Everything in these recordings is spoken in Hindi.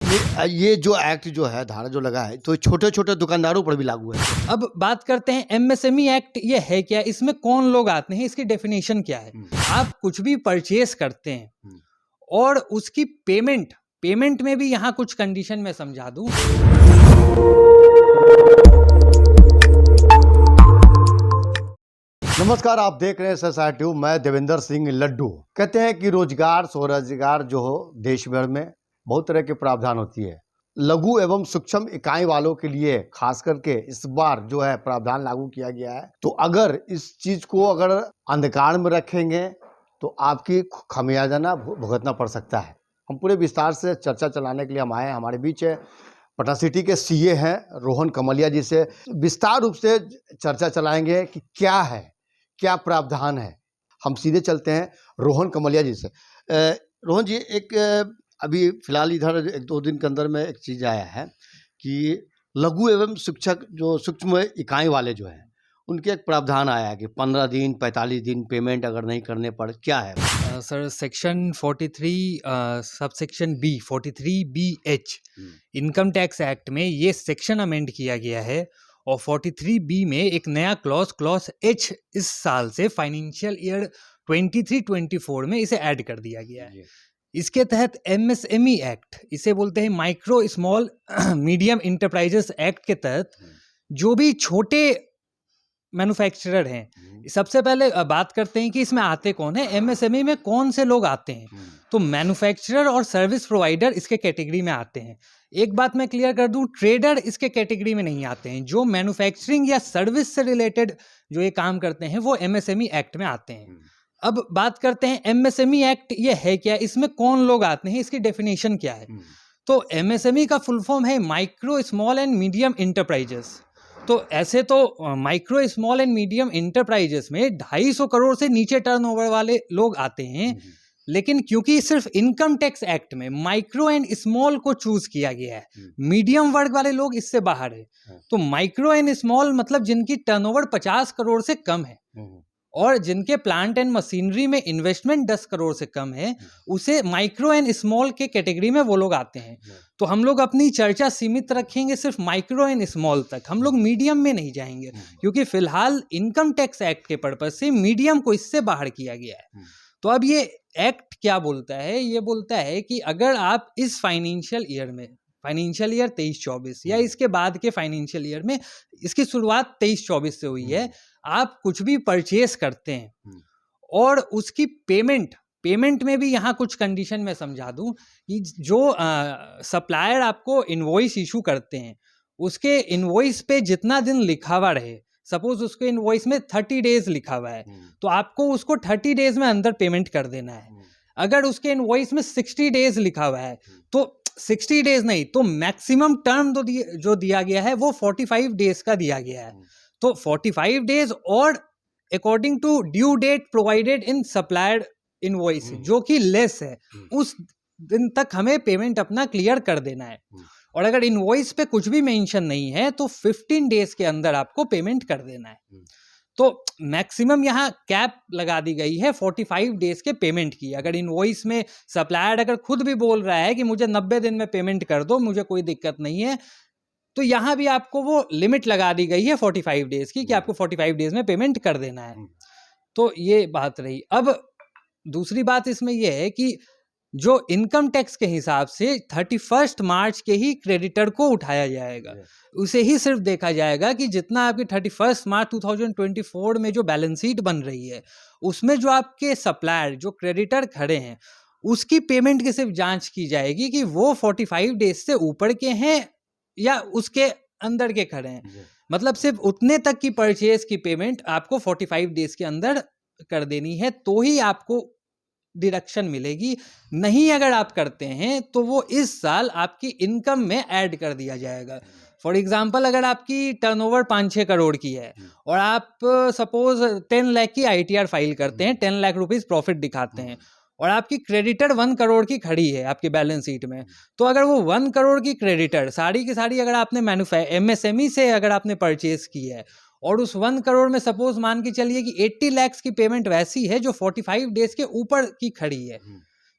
ये जो एक्ट जो है, धारा जो लगा है, तो छोटे छोटे दुकानदारों पर भी लागू है। अब बात करते हैं एमएसएमई एक्ट ये है क्या, इसमें कौन लोग आते हैं, इसकी डेफिनेशन क्या है। आप कुछ भी परचेस करते हैं और उसकी पेमेंट में भी यहाँ कुछ कंडीशन मैं समझा दूं। नमस्कार, आप देख रहे हैं SSR ट्यूब। मैं देवेंद्र सिंह लड्डू। कहते हैं कि रोजगार स्वरोजगार जो हो देश भर में बहुत तरह के प्रावधान होती है। लघु एवं सूक्ष्म इकाई वालों के लिए खास करके इस बार जो है प्रावधान लागू किया गया है। तो अगर इस चीज को अगर अंधकार में रखेंगे तो आपकी खमियाजा भुगतना पड़ सकता है। हम पूरे विस्तार से चर्चा चलाने के लिए हम आए हैं। हमारे बीच है पटना सिटी के CA हैं रोहन कमलिया जी से विस्तार रूप से चर्चा चलाएंगे कि क्या प्रावधान है। हम सीधे चलते हैं रोहन कमलिया जी से। रोहन जी, एक अभी फिलहाल इधर 1-2 दिन के अंदर में एक चीज़ आया है कि लघु एवं सूक्ष्म इकाई वाले जो हैं उनके एक प्रावधान आया है कि 15 दिन 45 दिन पेमेंट अगर नहीं करने पर क्या है। Sir section 43 subsection B 43BH income tax act में ये सेक्शन अमेंड किया गया है और 43B में एक नया क्लॉज H इस साल से फाइनेंशियल ईयर 23-24 में इसे ऐड कर दिया गया है। इसके तहत MSME एक्ट, इसे बोलते हैं micro small medium enterprises act के तहत जो भी छोटे मैन्युफैक्चरर हैं, सबसे पहले बात करते हैं कि इसमें आते कौन है, MSME में कौन से लोग आते हैं। तो मैन्युफैक्चरर और सर्विस प्रोवाइडर इसके कैटेगरी में आते हैं। एक बात मैं क्लियर कर दूं, ट्रेडर इसके कैटेगरी में नहीं आते हैं। जो मैन्युफैक्चरिंग या सर्विस से रिलेटेड जो ये काम करते हैं वो MSME एक्ट में आते हैं। अब बात करते हैं MSME एक्ट ये है क्या, इसमें कौन लोग आते हैं, इसकी डेफिनेशन क्या है। तो MSME का फुल फॉर्म है micro small and medium enterprises. तो ऐसे तो micro small and medium enterprises में 250 करोड़ से नीचे टर्नओवर वाले लोग आते हैं, लेकिन क्योंकि सिर्फ इनकम टैक्स एक्ट में माइक्रो एंड स्मॉल को चूज किया गया है, मीडियम वर्ग वाले लोग इससे बाहर है। तो माइक्रो एंड स्मॉल मतलब जिनकी टर्नओवर 50 करोड़ से कम है और जिनके प्लांट एंड मशीनरी में इन्वेस्टमेंट 10 करोड़ से कम है, उसे माइक्रो एंड स्मॉल के कैटेगरी में वो लोग आते हैं। तो हम लोग अपनी चर्चा सीमित रखेंगे सिर्फ माइक्रो एंड स्मॉल तक, हम लोग मीडियम में नहीं जाएंगे क्योंकि फिलहाल इनकम टैक्स एक्ट के पर्पज से मीडियम को इससे बाहर किया गया है। तो अब ये एक्ट क्या बोलता है, ये बोलता है कि अगर आप इस फाइनेंशियल ईयर में, फाइनेंशियल ईयर 23-24 या इसके बाद के फाइनेंशियल ईयर में, इसकी शुरुआत 23-24 से हुई है, आप कुछ भी परचेस करते हैं और उसकी पेमेंट में भी यहाँ कुछ कंडीशन मैं समझा दूं कि जो सप्लायर आपको इनवॉइस इशू करते हैं उसके इनवॉइस पे जितना दिन लिखा हुआ रहे, सपोज उसके इनवॉइस में 30 डेज लिखा हुआ है तो आपको उसको 30 डेज में अंदर पेमेंट कर देना है। अगर उसके इनवॉइस में 60 डेज लिखा हुआ है तो 60 डेज नहीं, तो मैक्सिमम टर्म जो दिया गया है वो 45 डेज का दिया गया है। तो 45 डेज और according to due date provided in supplier's invoice जो कि लेस है, उस दिन तक हमें पेमेंट अपना क्लियर कर देना है। और अगर इनवॉइस पे कुछ भी मेंशन नहीं है तो 15 डेज के अंदर आपको पेमेंट कर देना है। तो मैक्सिमम यहाँ कैप लगा दी गई है 45 डेज के पेमेंट की। अगर इनवॉइस में सप्लायर अगर खुद भी बोल रहा है कि मुझे 90 दिन में पेमेंट कर दो, मुझे कोई दिक्कत नहीं है, तो यहाँ भी आपको वो लिमिट लगा दी गई है 45 डेज की कि आपको 45 डेज में पेमेंट कर देना है। तो ये बात रही। अब दूसरी बात इसमें यह है कि जो इनकम टैक्स के हिसाब से 31 मार्च के ही क्रेडिटर को उठाया जाएगा, उसे ही सिर्फ देखा जाएगा कि जितना आपकी 31 मार्च 2024 में जो बैलेंस शीट बन रही है उसमें जो आपके सप्लायर जो क्रेडिटर खड़े हैं उसकी पेमेंट की सिर्फ जांच की जाएगी कि वो 45 डेज से ऊपर के हैं या उसके अंदर के खड़े हैं। मतलब सिर्फ उतने तक की परचेज की पेमेंट आपको 45 डेज के अंदर कर देनी है तो ही आपको डिडक्शन मिलेगी। नहीं अगर आप करते हैं तो वो इस साल आपकी इनकम में ऐड कर दिया जाएगा। फॉर एग्जांपल, अगर आपकी टर्नओवर 5-6 करोड़ की है और आप सपोज 10 लाख की ITR फाइल करते हैं, 10 लाख रुपीस प्रॉफिट दिखाते हैं और आपकी क्रेडिटर 1 करोड़ की खड़ी है आपकी बैलेंस शीट में, तो अगर वो 1 करोड़ की क्रेडिटर सारी की सारी अगर आपने MSME से अगर आपने परचेज की है और उस 1 करोड़ में सपोज मान के चलिए कि 80 लाख की पेमेंट वैसी है जो 45 डेज के ऊपर की खड़ी है,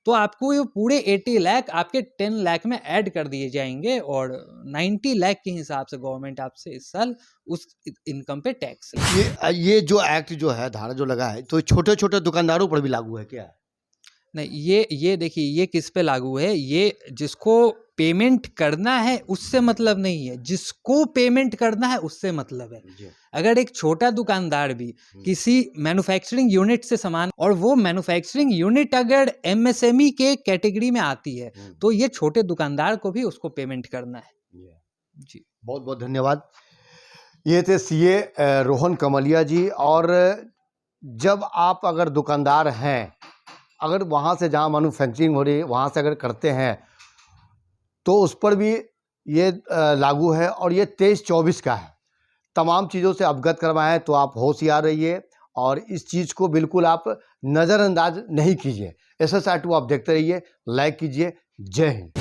तो आपको ये पूरे 80 लाख आपके 10 लाख में ऐड कर दिए जाएंगे और 90 लाख के हिसाब से गवर्नमेंट आपसे इस साल उस इनकम पे टैक्स ये जो एक्ट जो है, धारा जो लगा है, तो छोटे छोटे दुकानदारों पर भी लागू है क्या? नहीं, ये देखिए, ये किस पे लागू है, ये जिसको पेमेंट करना है उससे मतलब नहीं है, जिसको पेमेंट करना है उससे मतलब है। जी। अगर एक छोटा दुकानदार भी किसी मैन्युफैक्चरिंग यूनिट से सामान, और वो मैन्युफैक्चरिंग यूनिट अगर एमएसएमई के कैटेगरी में आती है, तो ये छोटे दुकानदार को भी उसको पेमेंट करना है। जी, बहुत बहुत धन्यवाद। ये थे सीए रोहन कमलिया जी। और जब आप अगर दुकानदार हैं, अगर वहाँ से जहाँ मैन्युफैक्चरिंग हो रही है वहाँ से अगर करते हैं, तो उस पर भी ये लागू है और ये 23-24 का है। तमाम चीज़ों से अवगत करवाएं, तो आप होशियार रहिए और इस चीज़ को बिल्कुल आप नज़रअंदाज नहीं कीजिए। SSR 2 आप देखते रहिए, लाइक कीजिए। जय हिंद।